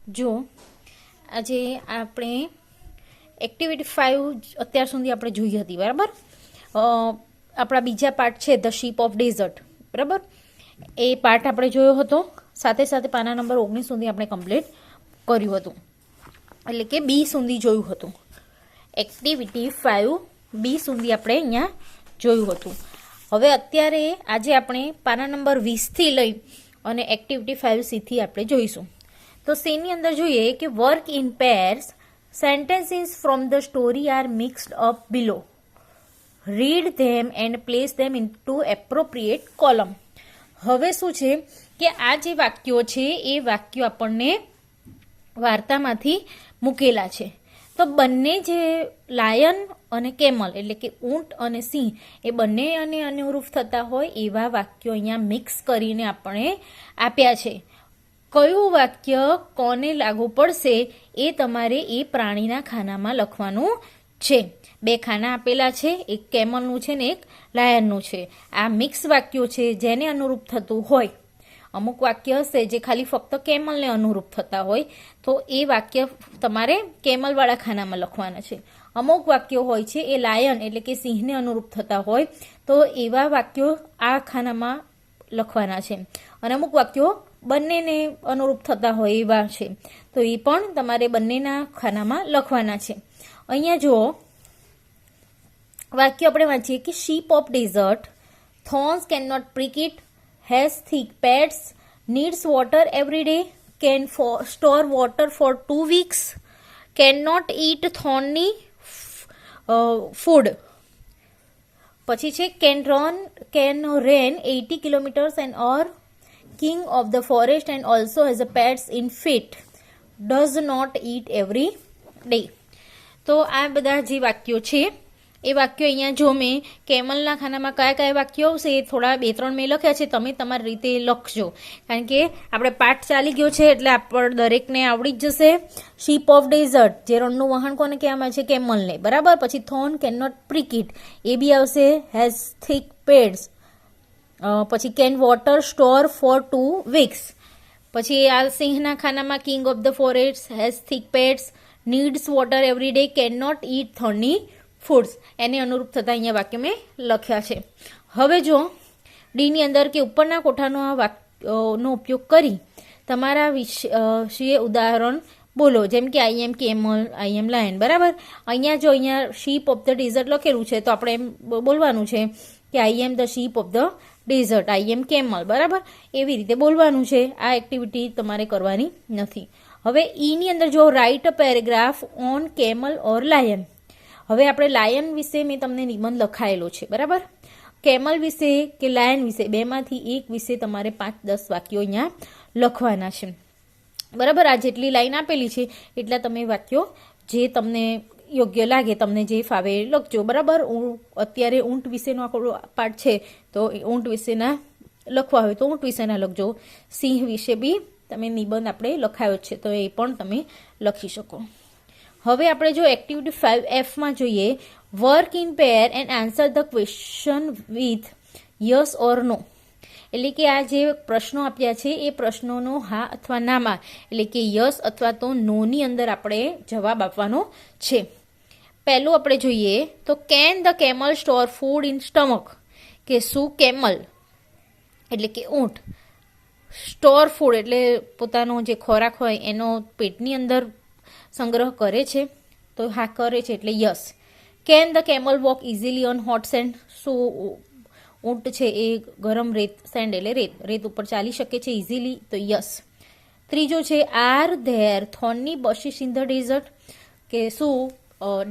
જો આજે આપણે એક્ટિવિટી 5 અત્યાર સુધી આપણે જોઈ હતી, બરાબર. આપણા બીજા પાર્ટ છે ધ શીપ ઓફ ડેઝર્ટ, બરાબર. એ પાર્ટ આપણે જોયો હતો. સાથે સાથે પાના નંબર 19 સુધી આપણે કમ્પ્લીટ કર્યું હતું, એટલે કે બી સુધી જોયું હતું. એક્ટિવિટી 5 બી સુધી આપણે અહીંયા જોયું હતું. હવે અત્યારે આજે આપણે પાના નંબર 20થી લઈ અને એક્ટિવિટી 5C આપણે જોઈશું. તો સીની અંદર જોઈએ કે work in pairs, sentences from the story are mixed up below. Read them and place them into appropriate column. હવે શું છે કે આ જે વાક્યો છે એ વાક્યો આપણને વાર્તામાંથી મૂકેલા છે. તો બંને જે લાયન અને કેમલ એટલે કે ઊંટ અને સિંહ એ બંને અને અનુરૂપ થતા હોય એવા વાક્યો અહીંયા મિક્સ કરીને આપણે આપ્યા છે. કયું વાક્ય કોને લાગુ પડશે એ તમારે એ પ્રાણીના ખાનામાં લખવાનું છે. 2 ખાના આપેલા છે, એક કેમલનું છે ને એક લાયનનું છે. આ મિક્સ વાક્યો છે જેને અનુરૂપ થતું હોય. અમુક વાક્ય હશે જે ખાલી ફક્ત કેમલને અનુરૂપ થતા હોય, તો એ વાક્ય તમારે કેમલવાળા ખાનામાં લખવાના છે. અમુક વાક્યો હોય છે એ લાયન એટલે કે સિંહને અનુરૂપ થતા હોય, તો એવા વાક્યો આ ખાનામાં લખવાના છે. અને અમુક વાક્યો બંનેને અનુરૂપ થતા હોય એવા છે, તો એ પણ તમારે બંનેના ખાનામાં લખવાના છે. અહીંયા જુઓ, વાક્ય આપણે વાંચીએ કે ship of desert, thorns cannot prick it, has thick pads, needs water every day, can store water for 2 weeks, cannot eat thorny food. પછી છે can run 80 kilometers an hour, king of the forest and also has a pets in fit, does not eat every day. તો આ બધા જે વાક્યો છે એ વાક્યો અહીંયા જો મેં કેમલના ખાનામાં કયા કયા વાક્યો આવશે એ થોડા 2-3 મેં લખ્યા છે. તમે તમારી રીતે લખજો, કારણ કે આપણે પાઠ ચાલી ગયો છે એટલે આપણે દરેકને આવડી જ જશે. શીપ ઓફ ડેઝર્ટ, જે રણનું વહાણ કોને કહેવામાં છે? કેમલને, બરાબર. પછી thorn can not prick it, એ બી આવશે. હેઝ થિક પેડ્સ, પછી can water store for 2 weeks. પછી આ સિંહના ખાનામાં king of the forest, has thick pads, needs water every day, can not eat thorny foods. એને અનુરૂપ થતા અહીંયા વાક્ય મેં લખ્યા છે. હવે જો ડીની અંદર કે ઉપરના કોઠાનો નો ઉપયોગ કરી તમારા વિશે ઉદાહરણ બોલો, જેમ કે I am camel, I M lion, બરાબર. અહીંયા જો અહીંયા શીપ ઓફ ધ ડેઝર્ટ લખેલું છે તો આપણે એમ બોલવાનું છે કે I am the ship of the desert, I am camel, બરાબર. એવી રીતે બોલવાનું છે. આ એક્ટિવિટી તમારે કરવાની નથી. હવે ઈની અંદર જો write a paragraph on camel or lion. હવે આપણે લાયન વિશે મેં તમને નિબંધ લખાયેલો છે, બરાબર. કેમલ વિશે કે લાયન વિશે, બેમાંથી એક વિશે તમારે 5-10 વાક્યો અહીંયા લખવાના છે, બરાબર. આ જેટલી લાઈન આપેલી છે એટલા તમે વાક્યો જે તમને યોગ્ય લાગે, તમને જે ફાવે લખજો, બરાબર. અત્યારે ઊંટ વિશેનો આખો પાઠ છે તો ઊંટ વિશેના લખવા હોય તો ઊંટ વિશેના લખજો. સિંહ વિશે બી તમે નિબંધ આપણે લખાયો છે તો એ પણ તમે લખી શકો. હવે આપણે જો એક્ટિવિટી 5Fમાં જોઈએ, work in pair and answer the question with yes or no. એટલે કે આ જે પ્રશ્નો આપ્યા છે એ પ્રશ્નોનો હા અથવા નામાં એટલે કે યસ અથવા તો નોની અંદર આપણે જવાબ આપવાનો છે. પહેલું આપણે જોઈએ તો can the camel store food in stomach, કે શું કેમલ એટલે કે ઊંટ સ્ટોર ફૂડ એટલે પોતાનો જે ખોરાક હોય એનો પેટની અંદર સંગ્રહ કરે છે? તો હા કરે છે એટલે yes. Can the camel walk easily on hot send, શું ઊંટ છે એ ગરમ રેત, સેન્ડ એટલે રેત ઉપર ચાલી શકે છે ઇઝીલી? તો યસ. ત્રીજો છે are there thorny bushes in the desert, કે શું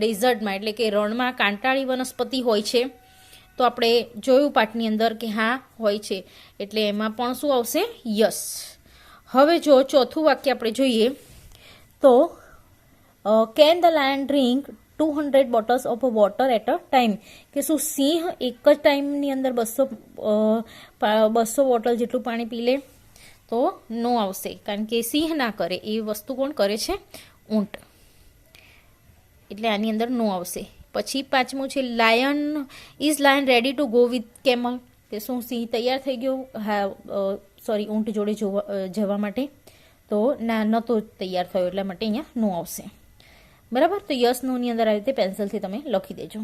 ડેઝર્ટમાં એટલે કે રણમાં કાંટાળી વનસ્પતિ હોય છે? તો આપણે જોયું પાઠની અંદર કે હા હોય છે, એટલે એમાં પણ શું આવશે? યસ. હવે જો ચોથું વાક્ય આપણે જોઈએ તો can the lion drink 200 bottles of water at a time, કે શું સિંહ એક જ ટાઈમની અંદર 200 બોટલ જેટલું પાણી પી લે? તો નો આવશે, કારણ કે સિંહ ના કરે, એ વસ્તુ કોણ કરે છે? ઊંટ. એટલે આની અંદર નો આવશે. પછી પાંચમું છે lion is lion ready to go with camel, કે શું સિંહ તૈયાર થઈ ગયો ઊંટ જોડે જવા માટે? તો ના નહોતો તૈયાર થયો એટલા માટે અહીંયા નો આવશે. બરાબર, તો યસ નો ની અંદર આ રીતે પેન્સિલથી તમે લખી દેજો.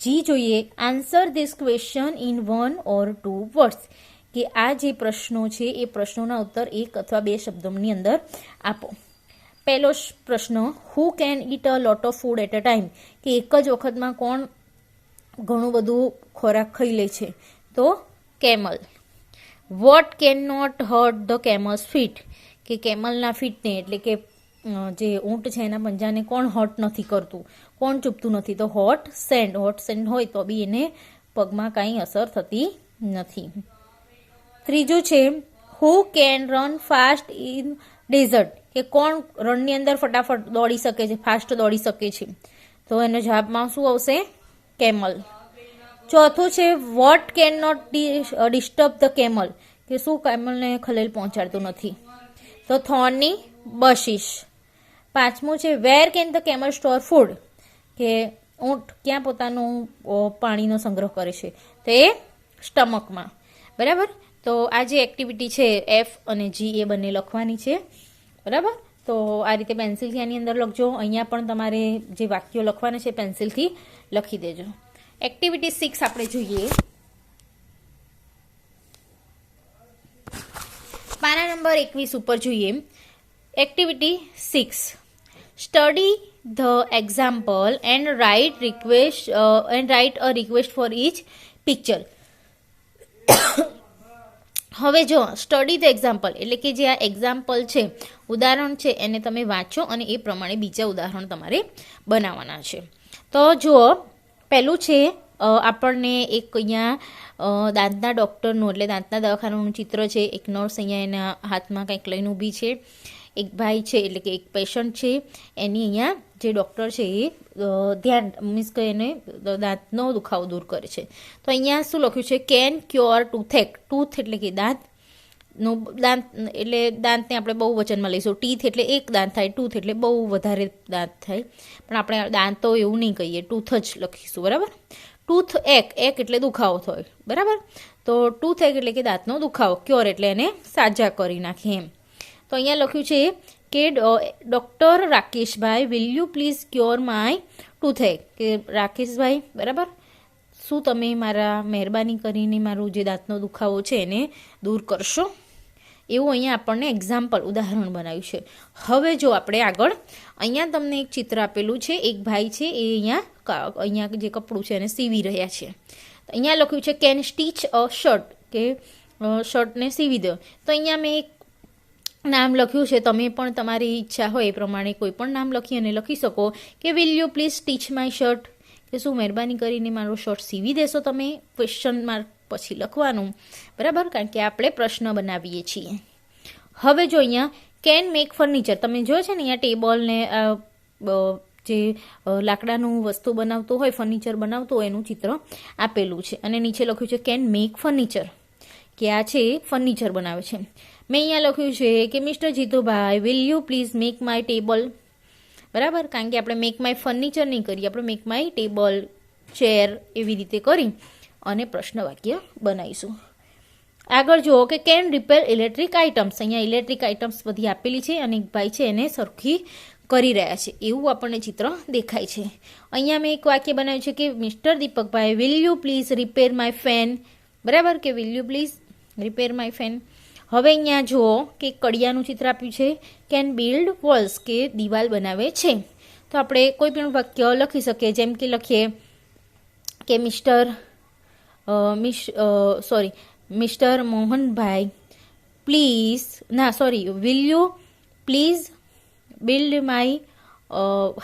જી જોઈએ, answer this question in 1 or 2 words, કે આ જે પ્રશ્નો છે એ પ્રશ્નોના ઉત્તર 1 અથવા 2 શબ્દોની અંદર આપો. પહેલો પ્રશ્ન, who can eat a lot of food at a time, કે એક જ વખતમાં કોણ ઘણું બધું ખોરાક ખાઈ લે છે? તો camel. What can not hurt the camel's feet, કે કેમલના ફીટને એટલે કે જે ઊંટ છે એના પંજાને કોણ હર્ટ નથી કરતું, કોણ ચૂપતું નથી? તો હોટ સેન્ડ. હોટ સેન્ડ હોય તો બી એને પગમાં કાંઈ અસર થતી નથી. ત્રીજું છે, who can run fast in desert, કે કોણ રનની અંદર ફટાફટ દોડી શકે છે, ફાસ્ટ દોડી શકે છે? તો એનો જવાબમાં શું આવશે? કેમલ. ચોથું છે, what can not disturb the camel, કે શું કેમલને ખલેલ પહોંચાડતું નથી? તો થોર્નની બશિશ. પાંચમું છે, where can the camel store food, કે ઊંટ ક્યાં પોતાનું પાણીનો સંગ્રહ કરે છે? તો એ સ્ટમકમાં. બરાબર, તો આ જે એક્ટિવિટી છે એફ અને જી એ બંને લખવાની છે. બરાબર, તો આ રીતે પેન્સિલથી આની અંદર લખજો. અહીંયા પણ તમારે જે વાક્યો લખવાના છે પેન્સિલથી લખી દેજો. એક્ટિવિટી 6 આપણે જોઈએ. પાના નંબર 21 ઉપર જોઈએ. Activity 6, study the example and write a request for each picture. હવે જો સ્ટડી ધ એક્ઝામ્પલ એટલે કે જે આ એક્ઝામ્પલ છે, ઉદાહરણ છે, એને તમે વાંચો અને એ પ્રમાણે બીજા ઉદાહરણ તમારે બનાવવાના છે. તો જુઓ, પહેલું છે આપણને એક અહીંયા દાંતના ડૉક્ટરનું એટલે દાંતના દવાખાનાનું ચિત્ર છે. એક નર્સ અહીંયા એના હાથમાં કંઈક લઈને ઊભી છે. એક ભાઈ છે એટલે કે એક પેશન્ટ છે, એની અહીંયા જે ડૉક્ટર છે એ ધ્યાન મીન્સ કે એને દાંતનો દુખાવો દૂર કરે છે. તો અહીંયા શું લખ્યું છે? Can cure ટૂથેક. ટૂથ એટલે કે દાંત એટલે દાંતને આપણે બહુ વચનમાં લઈશું. ટીથ એટલે એક દાંત થાય, ટૂથ એટલે બહુ વધારે દાંત થાય, પણ આપણે દાંતો એવું નહીં કહીએ, ટૂથ જ લખીશું. બરાબર, ટૂથ એક એટલે દુખાવો થાય. બરાબર, તો ટૂથ એક એટલે કે દાંતનો દુખાવો, ક્યોર એટલે એને સાજા કરી નાખે એમ. તો અહીંયા લખ્યું છે કે ડૉક્ટર રાકેશભાઈ, will you please cure my toothache, કે રાકેશભાઈ બરાબર, શું તમે મહેરબાની કરીને મારું જે દાંતનો દુખાવો છે એને દૂર કરશો? એવું અહીંયા આપણને એક્ઝામ્પલ ઉદાહરણ બનાવ્યું છે. હવે જો આપણે આગળ અહીંયા તમને એક ચિત્ર આપેલું છે. એક ભાઈ છે એ અહીંયા જે કપડું છે એને સીવી રહ્યા છે. અહીંયા લખ્યું છે કેન સ્ટીચ અ શર્ટ, કે શર્ટને સીવી દો. તો અહીંયા મેં એક નામ લખ્યું છે. તમે પણ તમારી ઈચ્છા હોય એ પ્રમાણે કોઈ પણ નામ લખી અને લખી શકો કે will you please stitch my shirt, કે શું મહેરબાની કરીને મારો શર્ટ સીવી દેશો તમે? ક્વેશ્ચન માર્ક પછી લખવાનું. બરાબર, કારણ કે આપણે પ્રશ્ન બનાવીએ છીએ. હવે જો અહીંયા કેન મેક ફર્નિચર, તમે જો છે ને અહીંયા ટેબલ ને જે લાકડાનું વસ્તુ બનાવતું હોય, ફર્નિચર બનાવતું હોય એનું ચિત્ર આપેલું છે અને નીચે લખ્યું છે કેન મેક ફર્નિચર, કે આ છે ફર્નિચર બનાવે છે. મેં અહીંયા લખ્યું છે કે mister Jitubhai, will you please make my table. બરાબર, કારણ કે આપણે મેક માય ફર્નિચર નહીં કરીએ, આપણે મેક માય ટેબલ, ચેર એવી રીતે કરી અને પ્રશ્ન વાક્ય બનાવીશું. આગળ જુઓ કે કેન રિપેર ઇલેક્ટ્રિક આઇટમ્સ. અહીંયા ઇલેક્ટ્રિક આઇટમ્સ બધી આપેલી છે અને એક ભાઈ છે એને સરખી કરી રહ્યા છે એવું આપણને ચિત્ર દેખાય છે. અહીંયા મેં એક વાક્ય બનાવ્યું છે કે mister Deepakbhai, will you please repair my fan. બરાબર, કે will you please repair my fan. હવે અહીંયા જુઓ કે કડિયાનું ચિત્ર આપ્યું છે. કેન બિલ્ડ વોલ્સ, કે દિવાલ બનાવે છે. તો આપણે કોઈ પણ વાક્ય લખી શકીએ, જેમ કે લખીએ કે mister Mohanbhai will you please build my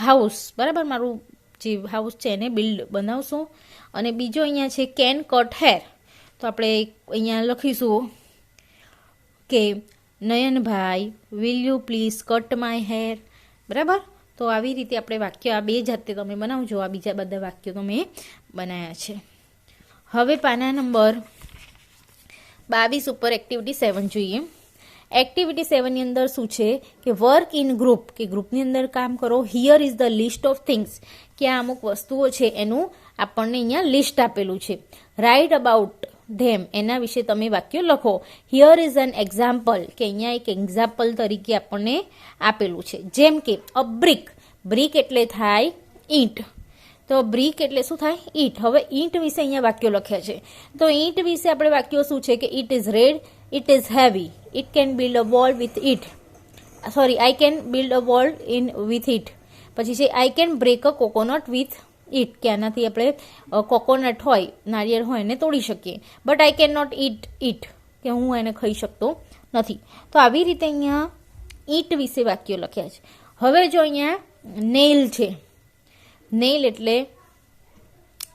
house. બરાબર, મારું જે હાઉસ છે એને બિલ્ડ બનાવશું. અને બીજો અહીંયા છે કેન કટ હેર. તો આપણે અહીંયા લખીશું કે Nayanbhai, will you please cut my hair. બરાબર, તો આવી રીતે આપણે વાક્ય આ બે જાતે તમે બનાવજો. આ બીજા બધા વાક્યો તમે બનાવ્યા છે. હવે પાના નંબર 22 ઉપર એક્ટિવિટી 7 જોઈએ. એક્ટિવિટી 7 ની અંદર શું છે કે વર્ક ઇન ગ્રુપ, કે ગ્રુપની અંદર કામ કરો. Here is the list of things, કે આ અમુક વસ્તુઓ છે એનું આપણને અહીંયા લિસ્ટ આપેલું છે. રાઇટ અબાઉટ ધેમ, એના વિશે તમે વાક્યો લખો. હિયર ઇઝ એન એક્ઝામ્પલ, કે અહીંયા એક એક્ઝામ્પલ તરીકે આપણને આપેલું છે. જેમ કે અ બ્રિક, બ્રિક એટલે થાય ઈંટ, તો બ્રિક એટલે શું થાય? ઈંટ. હવે ઈંટ વિશે અહીંયા વાક્યો લખ્યા છે, તો ઈંટ વિશે આપણે વાક્યો શું છે કે it is red, it is heavy, it can build a wall with it, sorry I can build a wall in with it. પછી છે I can break a coconut with it, કે આનાથી આપણે કોકોનટ હોય, નારિયેળ હોય એને તોડી શકીએ. But I can not eat it, કે હું એને ખાઈ શકતો નથી. તો આવી રીતે અહીંયા ઈંટ વિશે વાક્યો લખ્યા છે. હવે જો અહીંયા નેલ છે, નેલ એટલે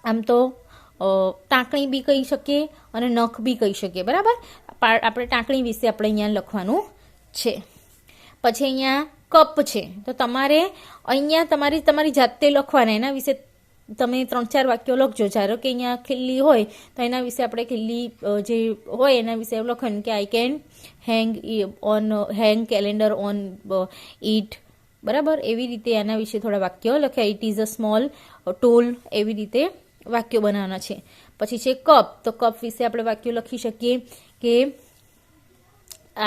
આમ તો ટાંકણી બી કહી શકીએ અને નખ બી કહી શકીએ, બરાબર. આપણે ટાંકણી વિશે આપણે અહીંયા લખવાનું છે. પછી અહીંયા કપ છે, તો તમારે અહીંયા તમારી જાતે લખવાના, એના વિશે તમે 3-4 વાક્યો લખજો. ધારો કે અહીંયા ખિલ્લી હોય તો એના વિશે આપણે ખિલ્લી જે હોય એના વિશે લખવાનું કે I can hang calendar on it, બરાબર. એવી રીતે એના વિશે થોડા વાક્યો લખ્યા. It is a small tool, એવી રીતે વાક્યો બનાવવાના છે. પછી છે કપ, તો કપ વિશે આપણે વાક્યો લખી શકીએ કે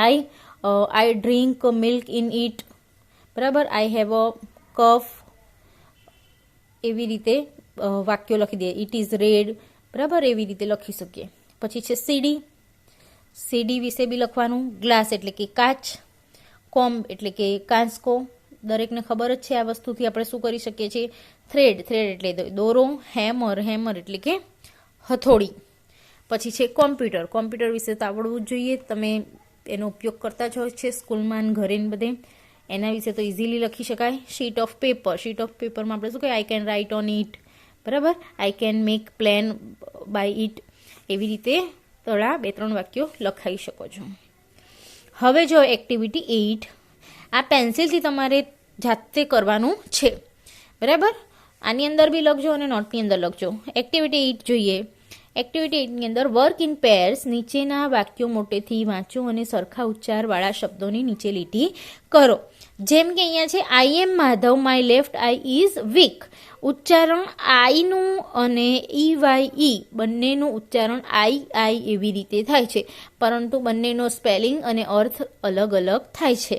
આઈ ડ્રિંક મિલ્ક ઇન ઇટ, બરાબર. આઈ હેવ અ કફ, એવી રીતે વાક્યો લખી દે. ઇટ ઇઝ રેડ, બરાબર, એવી રીતે લખી શકીએ. પછી છે સીડી, સીડી વિશે બી લખવાનું. ગ્લાસ એટલે કે કાચ, કોમ્બ એટલે કે કાંસકો, દરેકને ખબર જ છે આ વસ્તુથી આપણે શું કરી શકીએ છીએ. થ્રેડ, થ્રેડ એટલે દોરો. હેમર, હેમર એટલે કે હથોડી. પછી છે કોમ્પ્યુટર, કોમ્પ્યુટર વિશે તો આવડવું જ જોઈએ, તમે એનો ઉપયોગ કરતા જ હોય છે સ્કૂલમાં ઘરે ને બધે, એના વિશે તો ઇઝીલી લખી શકાય. Sheet of paper, sheet of પેપરમાં આપણે શું કહીએ? I can write on it, બરાબર. I can make plan by it, એવી રીતે થોડા 2-3 વાક્યો લખાઈ શકો છો. હવે જો એક્ટિવિટી 8, આ પેન્સિલથી તમારે જાતે કરવાનું છે, બરાબર. આની અંદર બી લખજો અને નોટની અંદર લખજો. એક્ટિવિટી 8 જોઈએ. એક્ટિવિટી 8ની અંદર વર્ક ઇન પેર્સ, નીચેના વાક્યો મોટેથી વાંચો અને સરખા ઉચ્ચારવાળા શબ્દોની નીચે લીટી કરો. જેમ કે અહીંયા છે I am Madhav, my left eye is weak. ઉચ્ચારણ આઈનું અને EYE બંનેનું ઉચ્ચારણ આઈ એવી રીતે થાય છે, પરંતુ બંનેનો સ્પેલિંગ અને અર્થ અલગ અલગ થાય છે.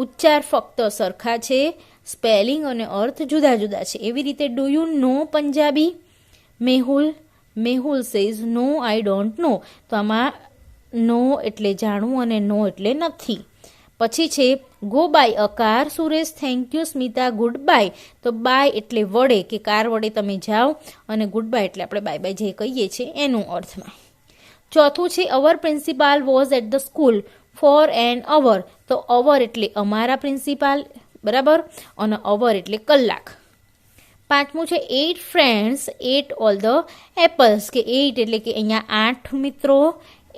ઉચ્ચાર ફક્ત સરખા છે, સ્પેલિંગ અને અર્થ જુદા જુદા છે. એવી રીતે do you know Punjabi? Mehul, Mehul says no I don't know. તો આમાં નો એટલે જાણવું અને નો એટલે નથી. પછી છે go by a car. Suresh, thank you. Smita, good bye. તો બાય એટલે વડે, કે કાર વડે તમે જાઓ, અને ગુડ બાય એટલે આપણે બાય બાય જે કહીએ છીએ એનું અર્થમાં. ચોથું છે our principal was at the school for an hour. તો અવર એટલે અમારા પ્રિન્સિપાલ, બરાબર, અને અવર એટલે કલાક. પાંચમું છે 8 friends ate all the apples, કે 8 એટલે કે અહીંયા 8 મિત્રો,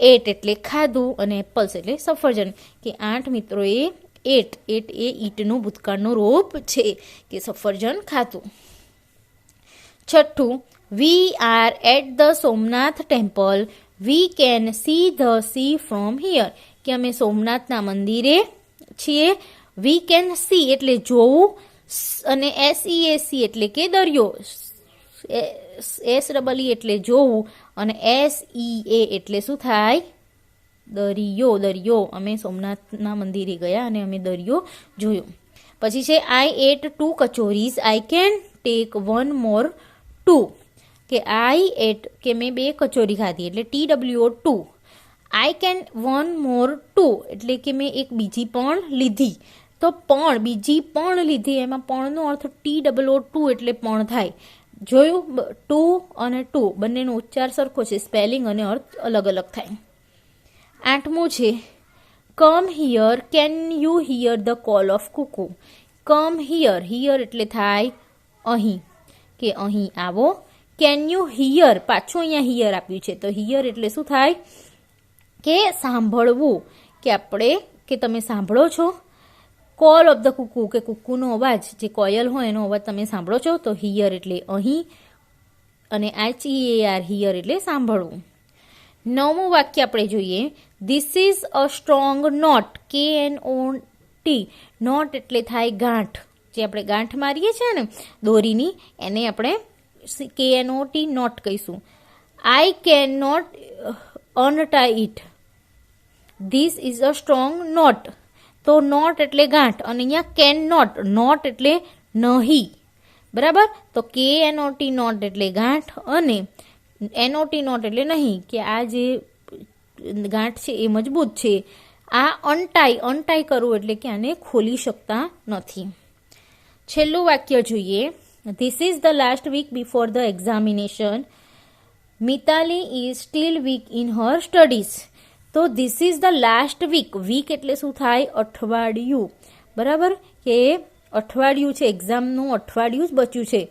8 એટલે ખાધું, અને એપલ્સ એટલે સફરજન, કે 8 મિત્રોએ 8 એ ઈટનું ભૂતકાળનું રૂપ છે, કે સફરજન ખાતું. છઠ્ઠું we are at the Somnath temple, we can see the sea from here, કે અમે સોમનાથના મંદિરે છીએ. વી કેન સી એટલે જોવું, અને SEAC એટલે કે દરિયો, SEE એટલે જોવું, અને SEA એટલે શું થાય? દરિયો, દરિયો. અમે સોમનાથના મંદિરે ગયા અને અમે દરિયો જોયો. પછી છે આઈ એટ 2 કચોરીઝ, આઈ કેન ટેક 1 મોર 2, કે આઈ એટ કે મેં 2 કચોરી ખાધી એટલે TWO 2. આઈ કેન 1 મોર 2 એટલે કે મેં એક બીજી પણ લીધી. તો પણ, બીજી પણ લીધી, એમાં પણનો અર્થ TWO 2 એટલે પણ થાય. જોયું? 2 અને 2 બંનેનો ઉચ્ચાર સરખો છે, સ્પેલિંગ અને અર્થ અલગ અલગ થાય. આઠમું છે come here, can you hear the call of cuckoo. Come here, here એટલે થાય અહીં, કે અહીં આવો. કેન યુ હિયર, પાછું અહીંયા હિયર આપ્યું છે, તો હિયર એટલે શું થાય? કે સાંભળવું, કે આપણે, કે તમે સાંભળો છો. કોલ ઓફ ધ કુકુ, કે કુકુનો અવાજ, જે કોયલ હોય એનો અવાજ તમે સાંભળો છો, તો હિયર એટલે અહીં, અને HEAR હિયર એટલે સાંભળવું. 9મું વાક્ય આપણે જોઈએ. This is a strong knot, KNOT. Knot એટલે થાય ગાંઠ, જે આપણે ગાંઠ મારીએ છીએ ને દોરીની, એને આપણે KNOT નોટ કહીશું. I cannot untie it. This is a strong knot. તો નોટ એટલે ગાંઠ અને અહીંયા કેન નોટ એટલે નહીં. બરાબર. તો KNOT નોટ એટલે ગાંઠ અને NOT નોટ એટલે નહીં, કે આ જે ગાંઠ છે એ મજબૂત છે. આ અનટાઈ કરવું એટલે કે આને ખોલી શકતા નથી. છેલ્લું વાક્ય જોઈએ. This is the last week before the examination. Mitali is still weak in her studies. તો this is the last week એટલે શું થાય? અઠવાડિયું. બરાબર, કે અઠવાડિયું છે, એક્ઝામનું અઠવાડિયું જ બચ્યું છે.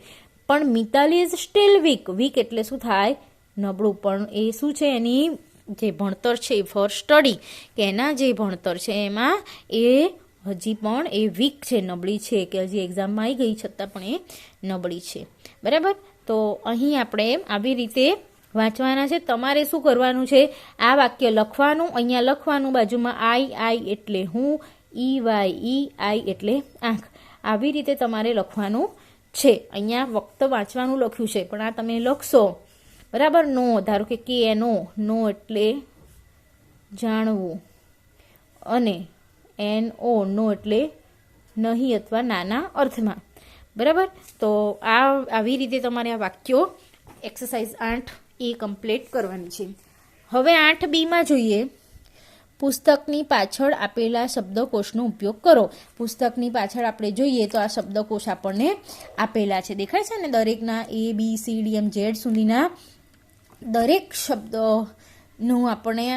પણ મિતાલી ઇઝ સ્ટીલ વીક એટલે શું થાય? નબળું. પણ એ શું છે? એની જે ભણતર છે ફોર સ્ટડી, કે એના જે ભણતર છે એમાં એ હજી પણ એ વીક છે, નબળી છે, કે હજી એક્ઝામમાં આવી ગઈ છતાં પણ એ નબળી છે. બરાબર. તો અહીં આપણે આવી રીતે વાંચવાના છે. તમારે શું કરવાનું છે? આ વાક્ય લખવાનું, અહીંયા લખવાનું, બાજુમાં આઈ એટલે હું, EYEI એટલે આંખ. આવી રીતે તમારે લખવાનું છે. અહીંયા ફક્ત વાંચવાનું લખ્યું છે, પણ આ તમે લખશો. બરાબર. નો, ધારો કે નો એટલે જાણવું, અને નો એટલે નહીં અથવા નાના અર્થમાં. બરાબર. તો આવી રીતે તમારે આ વાક્યો એક્સરસાઇઝ 8 એ કમ્પ્લીટ કરવાની છે. હવે 8B જોઈએ. પુસ્તકની પાછળ આપેલા શબ્દકોશનો ઉપયોગ કરો. પુસ્તકની પાછળ આપણે જોઈએ તો આ શબ્દકોશ આપણને આપેલા છે, દેખાય છે ને? દરેકના ABCDM Z સુધીના દરેક શબ્દનું આપણે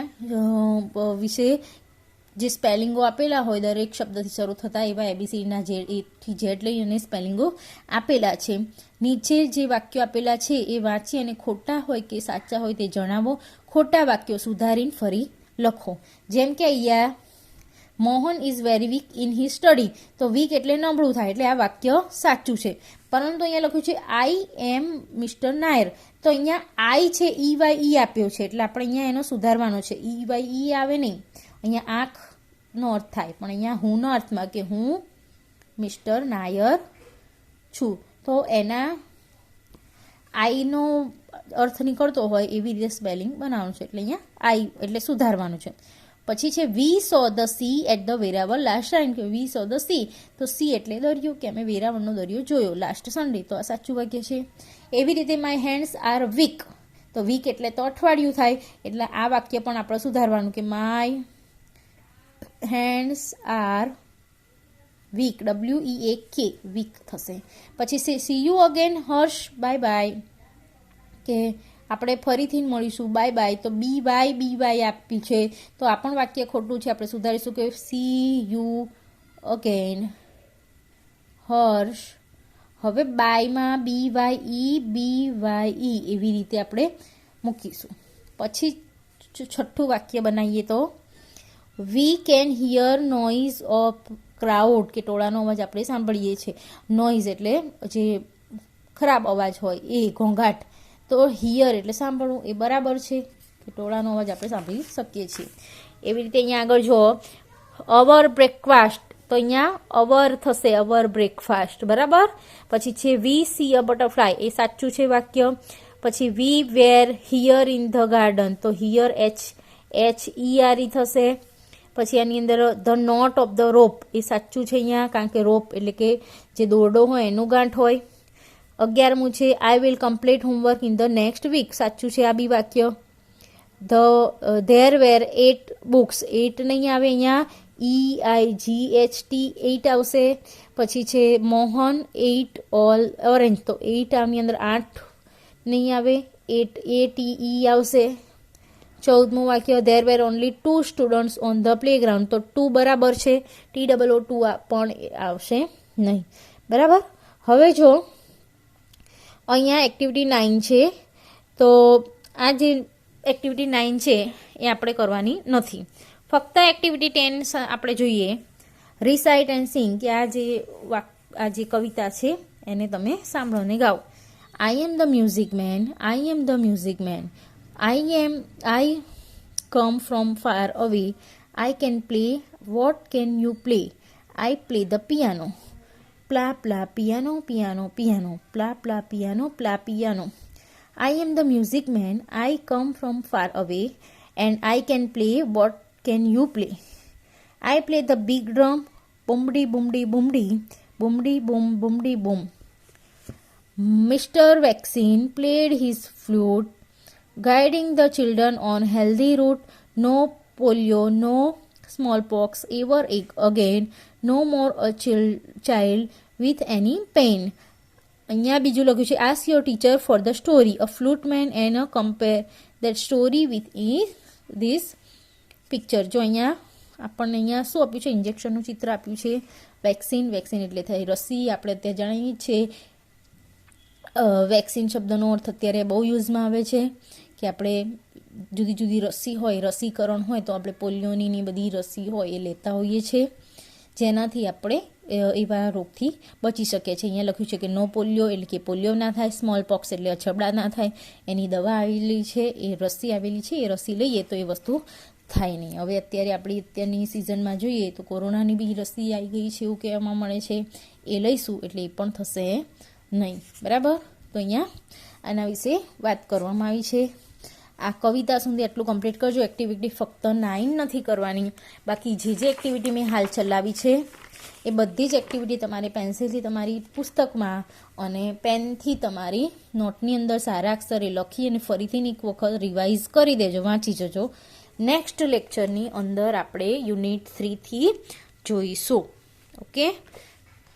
વિશે જે સ્પેલિંગો આપેલા હોય, દરેક શબ્દથી શરૂ થતા એવા ABCDના થી Z લઈ અને સ્પેલિંગો આપેલા છે. નીચે જે વાક્યો આપેલા છે એ વાંચી અને ખોટા હોય કે સાચા હોય તે જણાવો. ખોટા વાક્યો સુધારીને ફરી લખો. જેમ કે અહીંયા Mohan is very weak in his study. તો વીક એટલે નબળું થાય, એટલે આ વાક્ય સાચું છે. પરંતુ અહીંયા લખ્યું છે આઈ એમ મિસ્ટર નાયર. તો અહીંયા આઈ છે, EYE આપ્યો છે, એટલે આપણે અહીંયા એનો સુધારવાનો છે. EYE આવે નહીં, અહીંયા આંખનો અર્થ થાય, પણ અહીંયા હુંનો અર્થમાં, કે હું મિસ્ટર નાયર છું. તો એના આઈનો અર્થ નીકળતો હોય એવી રીતે સ્પેલિંગ બનાવવાનું છે. એટલે અહીંયા આઈ એટલે સુધારવાનું છે. પછી છે we saw the sea at the Veraval last time. કે વી સો ધ સી, તો સી એટલે દરિયો, કે અમે વેરાવળનો દરિયો જોયો લાસ્ટ સન્ડે. તો આ સાચું વાક્ય છે. એવી રીતે માય હેન્ડ્સ આર વીક. તો વીક એટલે તો અઠવાડિયું થાય, એટલે આ વાક્ય પણ આપણે સુધારવાનું, કે my hands are weak, WEAK weak થશે. પછી see you again Harsh, bye. કે આપણે ફરીથી મળીશું, બાય. તો BY આપી છે, તો આ પણ વાક્ય ખોટું છે. આપણે સુધારીશું કે સી યુ અગેન હર્ષ. હવે બાયમાં BYE એવી રીતે આપણે મૂકીશું. પછી છઠ્ઠું વાક્ય બનાવીએ તો we can here noise of crowd, કે ટોળાનો અવાજ આપણે સાંભળીએ છીએ. નોઇઝ એટલે જે ખરાબ અવાજ હોય એ ઘોંઘાટ. તો હિયર એટલે સાંભળવું, એ બરાબર છે, કે ટોળાનો અવાજ આપણે સાંભળી શકીએ છીએ. એવી રીતે અહીંયા આગળ જો અવર બ્રેકફાસ્ટ, તો અહીંયા અવર થશે, અવર બ્રેકફાસ્ટ. બરાબર. પછી છે વી સી અ બટરફ્લાય, એ સાચું છે વાક્ય. પછી we were here in the garden, તો હિયર HERE થશે. પછી આની અંદર the knot of the rope, એ સાચું છે અહીંયા, કારણ કે રોપ એટલે કે જે દોરડો હોય એનું ગાંઠ હોય. 11મું છે I will complete homework in the next week, સાચું છે આ બી વાક્ય. ધેર વેર 8 બુક્સ, 8 નહીં આવે, અહીંયા EIGHT 8 આવશે. પછી છે મોહન 8 ઓલ ઓરેન્જ, તો 8 આની અંદર 8 નહીં આવે, 8 ATE આવશે. 14મું વાક્ય there were only 2 students on the playground, તો 2 બરાબર છે, TOO2 પણ આવશે નહીં. બરાબર. હવે જો અહીંયા એક્ટિવિટી 9 છે, તો આ જે એક્ટિવિટી 9 છે એ આપણે કરવાની નથી. ફક્ત એક્ટિવિટી 10 આપણે જોઈએ. રિસાઇટ એન્ડ સિંગ, કે આ જે કવિતા છે એને તમે સાંભળો ને ગાઓ. I am the music man, I am the music man, I come from far away, I can play, what can you play? I play the piano. Pla pla piano, piano, piano, pla pla piano, pla piano. I am the music man. I come from far away and I can play. What can you play? I play the big drum. Boomdy boomdy boomdy. Boomdy boom boomdy boom. Mr. Vaccine played his flute, guiding the children on healthy route. No polio, no smallpox ever again. No more a child with any pain. અહીંયા બીજું લખ્યું છે ask your teacher for the story a flute man and a compare that story with this picture. જો અહીંયા આપણને અહીંયા શું આપ્યું છે? ઇન્જેક્શનનું ચિત્ર આપ્યું છે. વેક્સિન એટલે થઈ રસી. આપણે અત્યારે જાણીએ છીએ વેક્સિન શબ્દનો અર્થ અત્યારે બહુ યુઝમાં આવે છે કે આપણે જુદી જુદી રસી હોય, રસીકરણ હોય તો આપણે પોલિયોની બધી રસી હોય એ લેતા હોઈએ છીએ, જેનાથી આપણે એવા રોગથી બચી શકીએ છીએ. અહીંયા લખ્યું છે કે નો પોલિયો એટલે કે પોલિયો ના થાય, સ્મોલ પોક્સ એટલે અછબડા ના થાય, એની દવા આવેલી છે, એ રસી આવેલી છે, એ રસી લઈએ તો એ વસ્તુ થાય નહીં. હવે અત્યારે આપણી અત્યારની સિઝનમાં જોઈએ તો કોરોનાની બી રસી આવી ગઈ છે એવું કહેવામાં મળે છે, એ લઈશું એટલે એ પણ થશે નહીં. બરાબર? તો અહીંયા આના વિશે વાત કરવામાં આવી છે. આ કવિતા સુધી આટલું કમ્પ્લીટ કરજો. એક્ટિવિટી ફક્ત 9 નથી કરવાની, બાકી જે એક્ટિવિટી મેં હાલ ચલાવી છે એ બધી જ એક્ટિવિટી તમારે પેન્સિલથી તમારી પુસ્તકમાં અને પેનથી તમારી નોટની અંદર સારા અક્ષરે લખી અને ફરીથી એક વખત રિવાઇઝ કરી દેજો, વાંચી જજો. નેક્સ્ટ લેક્ચરની અંદર આપણે યુનિટ 3 થી જોઈશું. ઓકે.